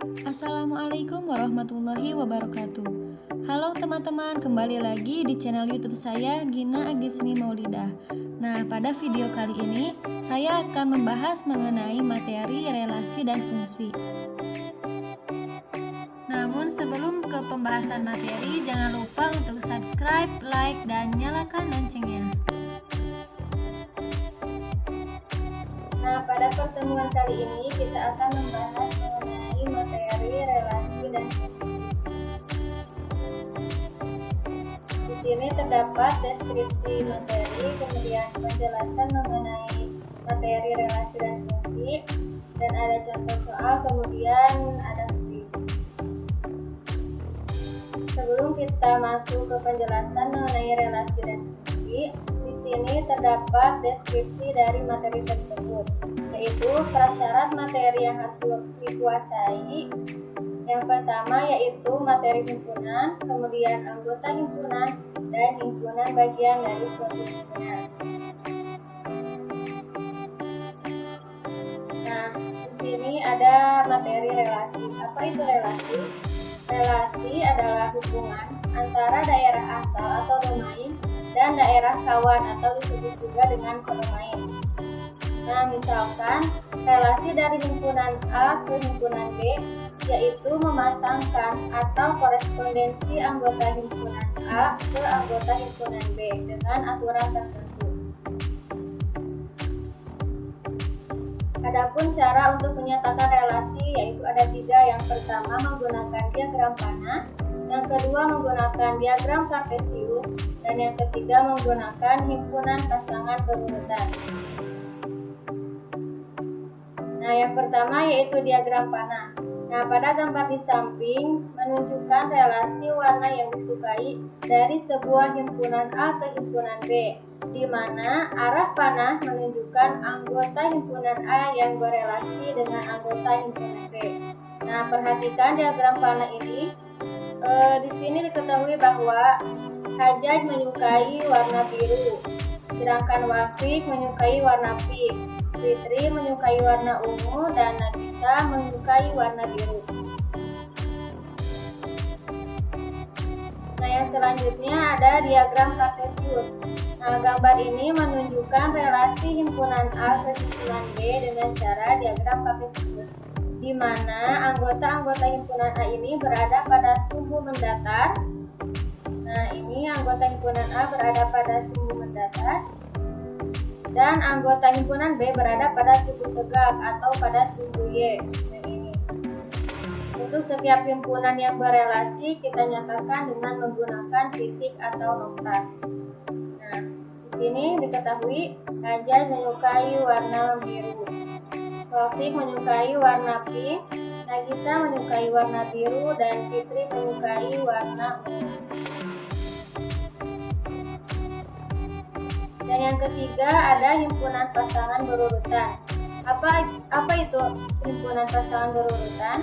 Assalamualaikum warahmatullahi wabarakatuh. Halo teman-teman, kembali lagi di channel YouTube saya, Gina Agisni Maulidah. Nah, pada video kali ini saya akan membahas mengenai materi, relasi, dan fungsi. Namun sebelum ke pembahasan materi, jangan lupa untuk subscribe, like, dan nyalakan loncengnya. Nah, pada pertemuan kali ini kita akan membahas mengenai materi, relasi, dan fungsi. Di sini terdapat deskripsi materi, kemudian penjelasan mengenai materi, relasi, dan fungsi, dan ada contoh soal, kemudian ada kuis. Sebelum kita masuk ke penjelasan mengenai relasi dan fungsi, di sini terdapat deskripsi dari materi tersebut, yaitu prasyarat materi yang harus dikuasai. Yang pertama yaitu materi himpunan, kemudian anggota himpunan, dan himpunan bagian dari suatu himpunan. Nah, di sini ada materi relasi. Apa itu relasi? Relasi adalah hubungan antara daerah asal atau domain dan daerah kawan atau disebut juga dengan kodomain. Nah, misalkan relasi dari himpunan A ke himpunan B yaitu memasangkan atau korespondensi anggota himpunan A ke anggota himpunan B dengan aturan tertentu. Adapun cara untuk menyatakan relasi yaitu ada 3. Yang pertama menggunakan diagram panah, yang kedua menggunakan diagram kartesius, dan yang ketiga menggunakan himpunan pasangan berurutan. Nah, yang pertama yaitu diagram panah. Nah, pada gambar di samping menunjukkan relasi warna yang disukai dari sebuah himpunan A ke himpunan B, di mana arah panah menunjukkan anggota himpunan A yang berelasi dengan anggota himpunan B. Nah, perhatikan diagram panah ini. Di sini diketahui bahwa Hajjaj menyukai warna biru, sedangkan Wafiq menyukai warna pink, Fitri menyukai warna ungu, dan Nagita menyukai warna biru. Nah, yang selanjutnya ada diagram kartesius. Nah, gambar ini menunjukkan relasi himpunan A ke himpunan B dengan cara diagram kartesius, di mana anggota-anggota himpunan A ini berada pada sumbu mendatar. Nah, ini anggota himpunan A berada pada sumbu mendatar, dan anggota himpunan B berada pada sumbu tegak atau pada sumbu Y. Nah, ini. Untuk setiap himpunan yang berelasi kita nyatakan dengan menggunakan titik atau nokta. Nah, di sini diketahui Hajjaj menyukai warna biru, Taufik menyukai warna pink, Nagita menyukai warna biru, dan Fitri menyukai warna ungu. Dan yang ketiga ada himpunan pasangan berurutan. Apa itu himpunan pasangan berurutan?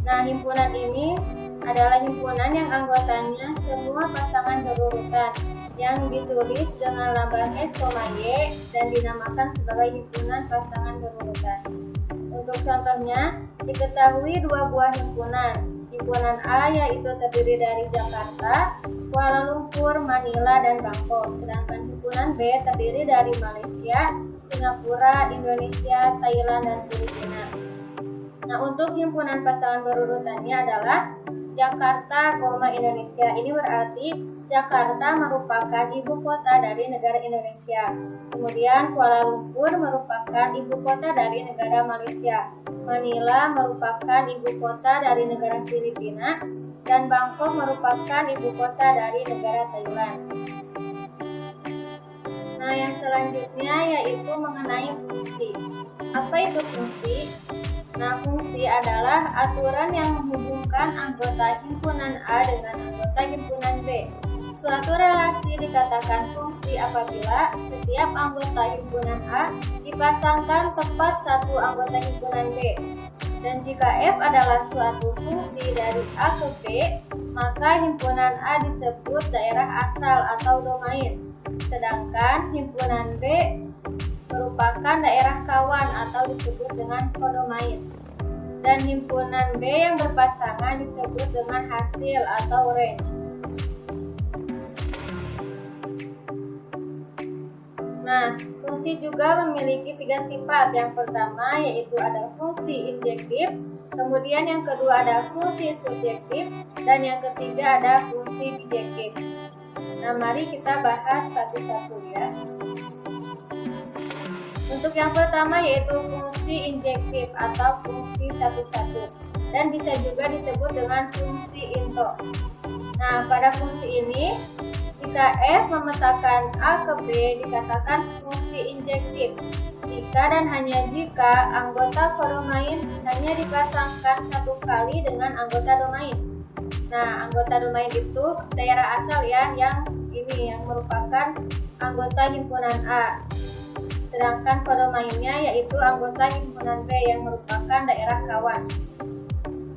Nah, himpunan ini adalah himpunan yang anggotanya semua pasangan berurutan yang ditulis dengan lambar S, Y dan dinamakan sebagai himpunan pasangan berurutan. Untuk contohnya, diketahui 2 buah himpunan. Himpunan A yaitu terdiri dari Jakarta, Kuala Lumpur, Manila, dan Bangkok. Sedangkan himpunan B terdiri dari Malaysia, Singapura, Indonesia, Thailand, dan Filipina. Nah, untuk himpunan pasangan berurutannya adalah Jakarta, Indonesia. Ini berarti Jakarta merupakan ibu kota dari negara Indonesia. Kemudian Kuala Lumpur merupakan ibu kota dari negara Malaysia. Manila merupakan ibu kota dari negara Filipina, dan Bangkok merupakan ibu kota dari negara Thailand. Nah, yang selanjutnya yaitu mengenai fungsi. Apa itu fungsi? Nah, fungsi adalah aturan yang menghubungkan anggota himpunan A dengan anggota himpunan B. Suatu relasi dikatakan fungsi apabila setiap anggota himpunan A dipasangkan tepat satu anggota himpunan B. Dan jika F adalah suatu fungsi dari A ke B, maka himpunan A disebut daerah asal atau domain, sedangkan himpunan B merupakan daerah kawan atau disebut dengan kodomain. dan himpunan B yang berpasangan disebut dengan hasil atau range. Nah, fungsi juga memiliki 3 sifat. Yang pertama yaitu ada fungsi injektif, kemudian yang kedua ada fungsi subjektif, dan yang ketiga ada fungsi bijektif. Nah, mari kita bahas satu-satu ya. Untuk yang pertama yaitu fungsi injektif atau fungsi satu-satu, dan bisa juga disebut dengan fungsi into. Nah, pada fungsi ini jika F memetakan A ke B dikatakan fungsi injektif jika dan hanya jika anggota kodomain hanya dipasangkan satu kali dengan anggota domain. Nah, anggota domain itu daerah asal ya, yang ini yang merupakan anggota himpunan A. Sedangkan kodomainnya yaitu anggota himpunan B yang merupakan daerah kawan.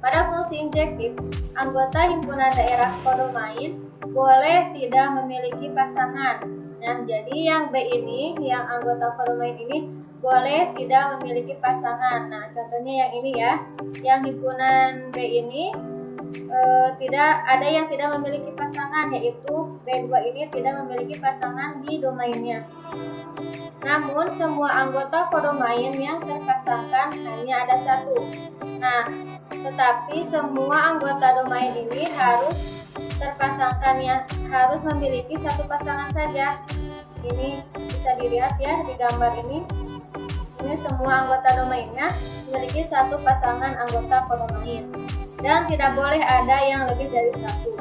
Pada fungsi injektif, anggota himpunan daerah kodomain boleh tidak memiliki pasangan. Nah, jadi yang B ini, yang anggota kodomain ini boleh tidak memiliki pasangan. Nah, contohnya yang ini ya, yang himpunan B ini tidak ada yang tidak memiliki pasangan, yaitu B2 ini tidak memiliki pasangan di domainnya. Namun semua anggota kodomain yang terpasangkan hanya ada satu. Nah, tetapi semua anggota domain ini harus terpasangkan ya, harus memiliki satu pasangan saja. Ini bisa dilihat ya di gambar ini. Ini semua anggota domainnya memiliki satu pasangan anggota kodomain. Dan tidak boleh ada yang lebih dari satu.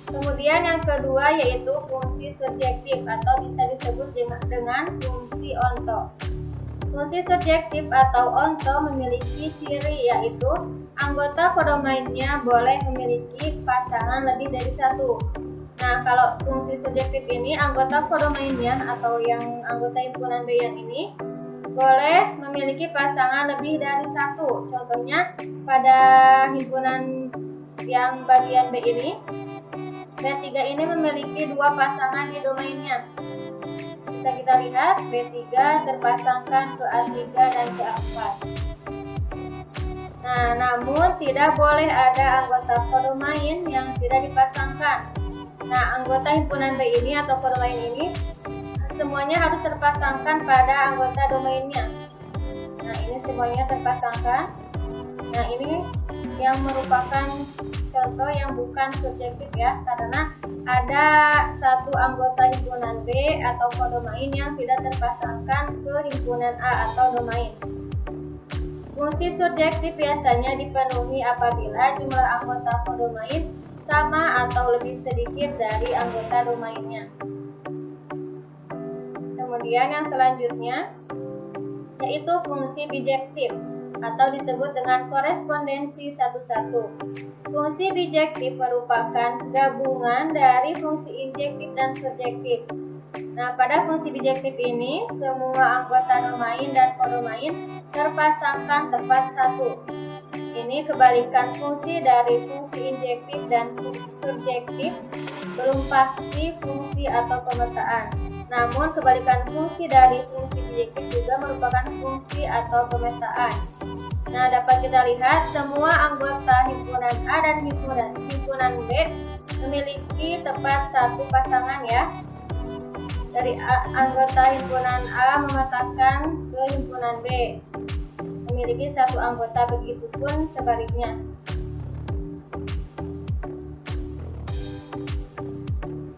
Kemudian yang kedua yaitu fungsi subjektif atau bisa disebut dengan fungsi onto. Fungsi subjektif atau onto memiliki ciri yaitu anggota kodomainnya boleh memiliki pasangan lebih dari satu. Nah, kalau fungsi subjektif ini anggota kodomainnya atau yang anggota himpunan B yang ini boleh memiliki pasangan lebih dari satu. Contohnya pada himpunan yang bagian B ini, B3 ini memiliki dua pasangan di domainnya. Bisa kita lihat B3 terpasangkan ke A3 dan ke A4. Nah, namun tidak boleh ada anggota kodomain yang tidak dipasangkan. Nah, anggota himpunan B ini atau kodomain ini semuanya harus terpasangkan pada anggota domainnya. Nah, ini semuanya terpasangkan. Nah, ini yang merupakan contoh yang bukan subjektif ya, karena ada satu anggota himpunan B atau kodomain yang tidak terpasangkan ke himpunan A atau domain. Fungsi subjektif biasanya dipenuhi apabila jumlah anggota kodomain sama atau lebih sedikit dari anggota domainnya. Kemudian yang selanjutnya yaitu fungsi bijektif atau disebut dengan korespondensi satu-satu. Fungsi bijektif merupakan gabungan dari fungsi injektif dan subjektif. Nah, pada fungsi bijektif ini semua anggota domain dan kodomain terpasangkan tepat satu. Ini kebalikan fungsi dari fungsi injektif dan subjektif, belum pasti fungsi atau pemetaan. Namun kebalikan fungsi dari fungsi bijektif juga merupakan fungsi atau pemetaan. Nah, dapat kita lihat semua anggota himpunan A dan himpunan B memiliki tepat satu pasangan ya. Dari anggota himpunan A memetakan ke himpunan B memiliki satu anggota, begitupun sebaliknya.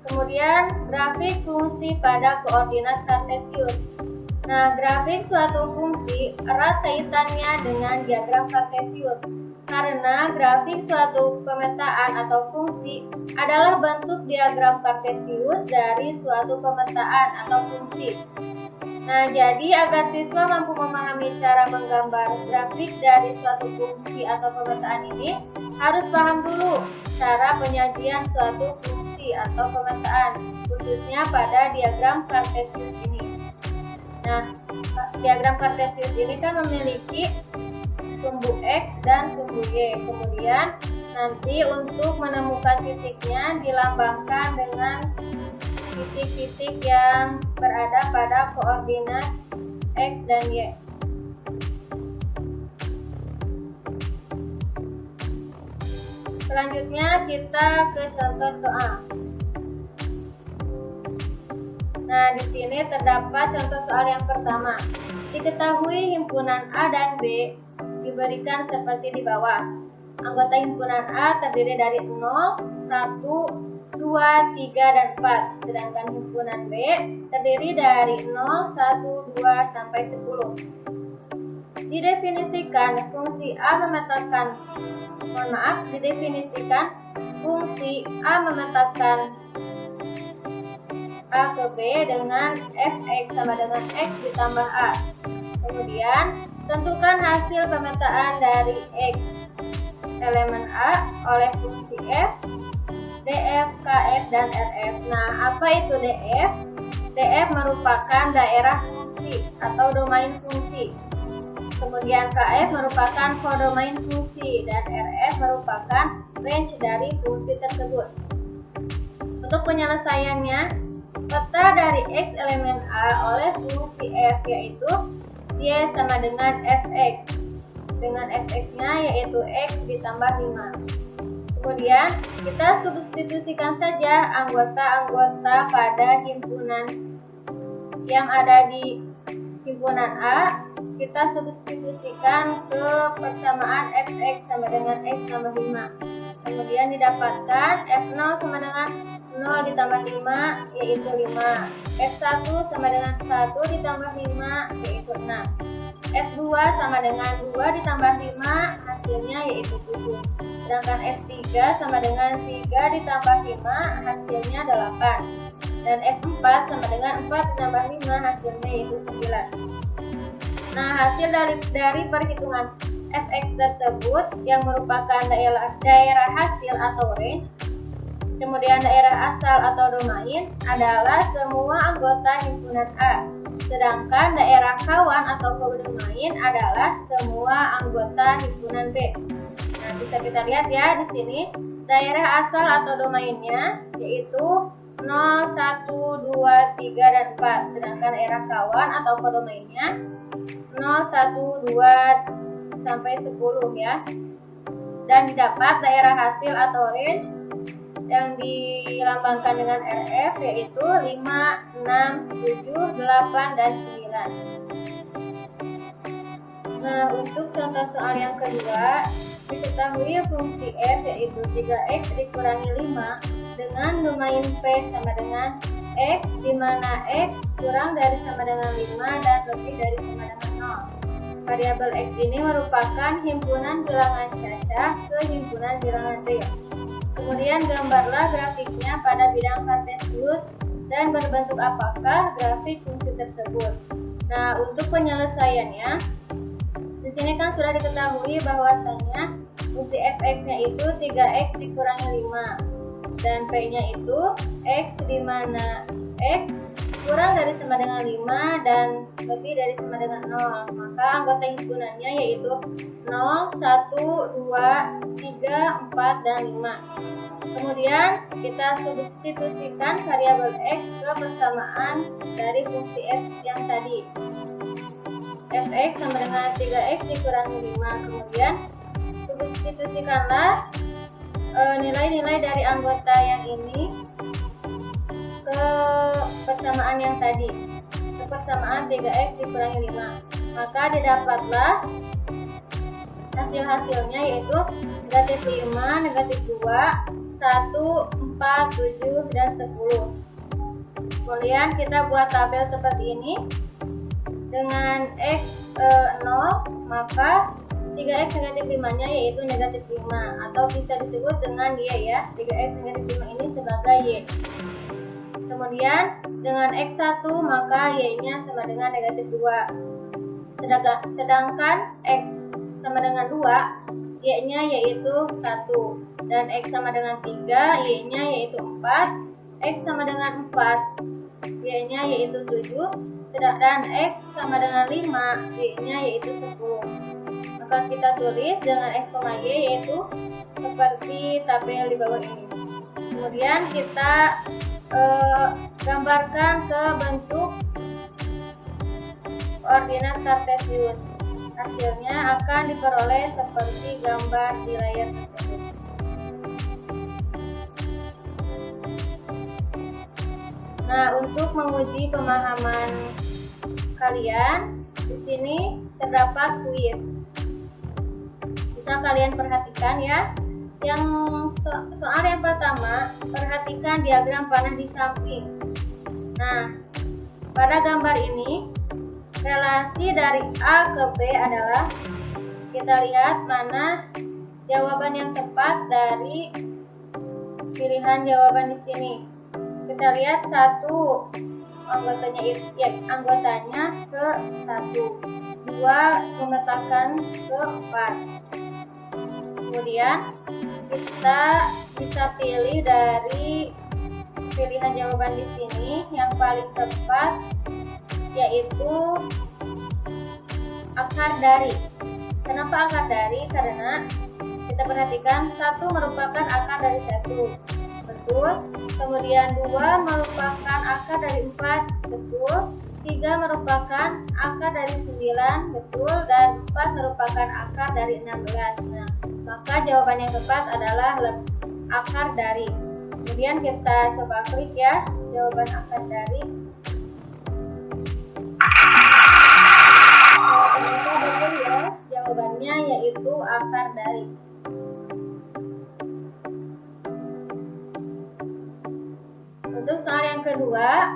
Kemudian grafik fungsi pada koordinat kartesius. Nah, grafik suatu fungsi erat kaitannya dengan diagram kartesius karena grafik suatu pemetaan atau fungsi adalah bentuk diagram kartesius dari suatu pemetaan atau fungsi. Nah, jadi agar siswa mampu memahami cara menggambar grafik dari suatu fungsi atau pemetaan ini, harus paham dulu cara penyajian suatu fungsi atau pemetaan, khususnya pada diagram kartesius ini. Nah, diagram kartesius ini kan memiliki sumbu X dan sumbu Y. Kemudian nanti untuk menemukan titiknya dilambangkan dengan titik-titik yang berada pada koordinat X dan Y. Selanjutnya kita ke contoh soal. Nah, di sini terdapat contoh soal yang pertama. Diketahui himpunan A dan B diberikan seperti di bawah. Anggota himpunan A terdiri dari 0, 1, 2, 3, dan 4. Sedangkan himpunan B terdiri dari 0, 1, 2, sampai 10. Didefinisikan fungsi A memetakan fungsi A memetakan A ke B dengan fx sama dengan x ditambah A. Kemudian, tentukan hasil pemetaan dari x elemen A oleh fungsi f, df, kf, dan rf. Nah, apa itu df? df merupakan daerah fungsi atau domain fungsi. Kemudian kf merupakan kodomain fungsi dan rf merupakan range dari fungsi tersebut. Untuk penyelesaiannya, peta dari x elemen A oleh fungsi f yaitu y sama dengan fx. Dengan fx-nya yaitu x ditambah 5. Kemudian kita substitusikan saja anggota-anggota pada himpunan yang ada di himpunan A. Kita substitusikan ke persamaan fx sama dengan x tambah 5. Kemudian didapatkan f0 sama dengan 0 ditambah 5 yaitu 5. F1 sama dengan 1 ditambah 5 yaitu 6. F2 sama dengan 2 ditambah 5 hasilnya yaitu 7. Sedangkan F3 sama dengan 3 ditambah 5 hasilnya 8. Dan F4 sama dengan 4 ditambah 5 hasilnya yaitu 9. Nah, hasil dari perhitungan fx tersebut yang merupakan daerah hasil atau range, kemudian daerah asal atau domain adalah semua anggota himpunan A. Sedangkan daerah kawan atau kodomain adalah semua anggota himpunan B. Nah, bisa kita lihat ya di sini daerah asal atau domainnya yaitu 0, 1, 2, 3, dan 4. Sedangkan daerah kawan atau kodomainnya 0, 1, 2, sampai 10 ya. Dan didapat daerah hasil atau range yang dilambangkan dengan RF yaitu 5, 6, 7, 8, dan 9. Nah, untuk contoh soal yang kedua, diketahui fungsi f yaitu 3x dikurangi 5 dengan domain p sama dengan x, di mana x kurang dari sama dengan 5 dan lebih dari sama dengan 0. Variabel x ini merupakan himpunan bilangan cacah ke himpunan bilangan real. Kemudian gambarlah grafiknya pada bidang kartesius dan berbentuk apakah grafik fungsi tersebut. Nah, untuk penyelesaiannya, di sini kan sudah diketahui bahwasannya fungsi fx-nya itu 3x dikurangi 5 dan p-nya itu x, di mana x kurang dari sama dengan 5 dan lebih dari sama dengan 0. Maka anggota himpunannya yaitu 0, 1, 2, 3, 4, dan 5. Kemudian kita substitusikan variabel x ke persamaan dari fungsi f yang tadi. Fx sama dengan 3x dikurangi 5. Kemudian substitusikanlah nilai-nilai dari anggota yang ini ke persamaan yang tadi, ke persamaan 3x dikurangi 5. Maka didapatlah hasil-hasilnya yaitu negatif 5, negatif 2, 1, 4, 7, dan 10. Kemudian kita buat tabel seperti ini. Dengan x 0, maka 3x negatif 5 nya yaitu negatif 5, atau bisa disebut dengan y ya, 3x negatif 5 ini sebagai y. Kemudian dengan x1 maka y-nya sama dengan negatif 2. Sedangkan x sama dengan 2, y-nya yaitu 1. Dan x sama dengan 3, y-nya yaitu 4. X sama dengan 4, y-nya yaitu 7. Dan x sama dengan 5, y-nya yaitu 10. Maka kita tulis dengan x, y yaitu seperti tabel di bawah ini. Kemudian kita gambarkan ke bentuk koordinat Kartesius. Hasilnya akan diperoleh seperti gambar di layar tersebut. Nah, untuk menguji pemahaman kalian, di sini terdapat kuis. Bisa kalian perhatikan ya. Yang soal yang pertama, perhatikan diagram panah di samping. Nah, pada gambar ini, relasi dari A ke B adalah, kita lihat mana jawaban yang tepat dari pilihan jawaban di sini. Kita lihat satu, anggotanya ke 1, 2 memetakan ke 4. Kemudian kita bisa pilih dari pilihan jawaban di sini yang paling tepat, yaitu akar dari. Kenapa akar dari? Karena kita perhatikan 1 merupakan akar dari 1, betul. Kemudian 2 merupakan akar dari 4, betul. 3 merupakan akar dari 9, betul. Dan 4 merupakan akar dari 16. Nah, maka jawaban yang tepat adalah akar dari. Kemudian kita coba klik ya jawaban akar dari. Ternyata betul ya, jawabannya yaitu akar dari. Untuk soal yang kedua,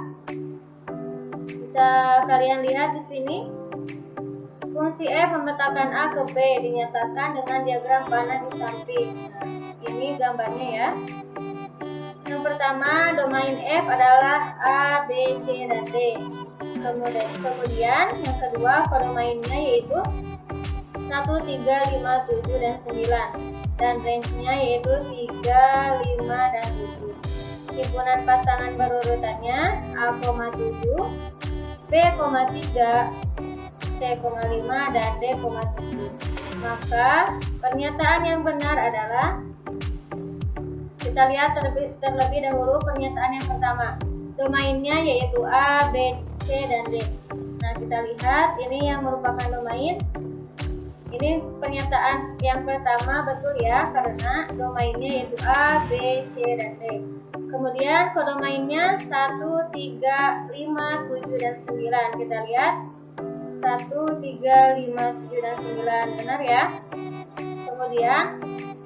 bisa kalian lihat di sini. Fungsi F memetakan A ke B dinyatakan dengan diagram panah di samping. Nah, ini gambarnya ya. Yang pertama, domain F adalah A, B, C, dan D. Kemudian yang kedua, kodomainnya yaitu 1, 3, 5, 7, dan 9. Dan range-nya yaitu 3, 5, dan 7. Himpunan pasangan berurutannya A,7, B,3, C,5, dan D,7. Maka pernyataan yang benar adalah, kita lihat terlebih dahulu pernyataan yang pertama. Domainnya yaitu A, B, C, dan D. Nah, kita lihat ini yang merupakan domain. Ini pernyataan yang pertama betul ya, karena domainnya yaitu A, B, C, dan D. Kemudian kodomainnya 1, 3, 5, 7, dan 9. Kita lihat 1, 3, 5, 7, dan 9. Benar ya. Kemudian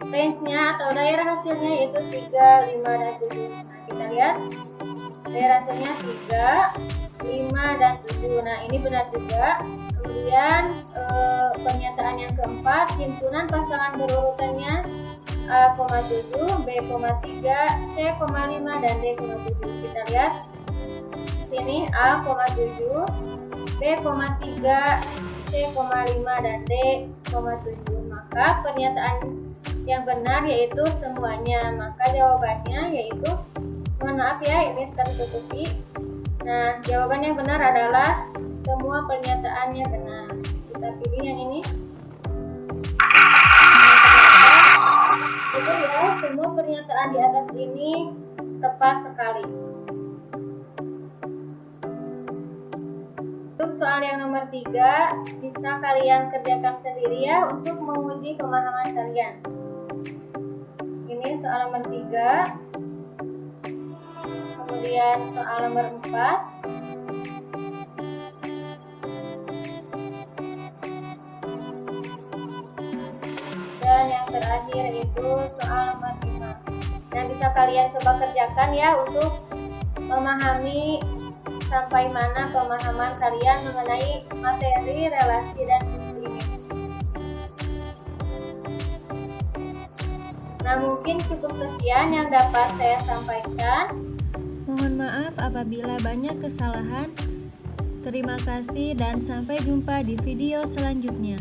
range-nya atau daerah hasilnya yaitu 3, 5, dan 7. Nah, kita lihat daerah hasilnya 3, 5, dan 7. Nah, ini benar juga. Kemudian pernyataan yang keempat, himpunan pasangan berurutannya A,7, B,3, C,5, dan D,7. Kita lihat sini A,7, B,3, C,5, dan D,7. Maka pernyataan yang benar yaitu semuanya. Maka jawabannya yaitu, mohon maaf ya ini tertutupi. Nah, jawaban yang benar adalah semua pernyataannya benar. Kita pilih yang ini. Betul ya, semua pernyataan di atas ini tepat sekali. Untuk soal yang nomor 3, bisa kalian kerjakan sendiri ya untuk menguji pemahaman kalian. Ini soal nomor 3. Kemudian soal nomor 4. Dan yang terakhir itu soal nomor 5. Nah, bisa kalian coba kerjakan ya untuk memahami sampai mana pemahaman kalian mengenai materi, relasi, dan fungsi ini. Nah, mungkin cukup sekian yang dapat saya sampaikan. Mohon maaf apabila banyak kesalahan. Terima kasih dan sampai jumpa di video selanjutnya.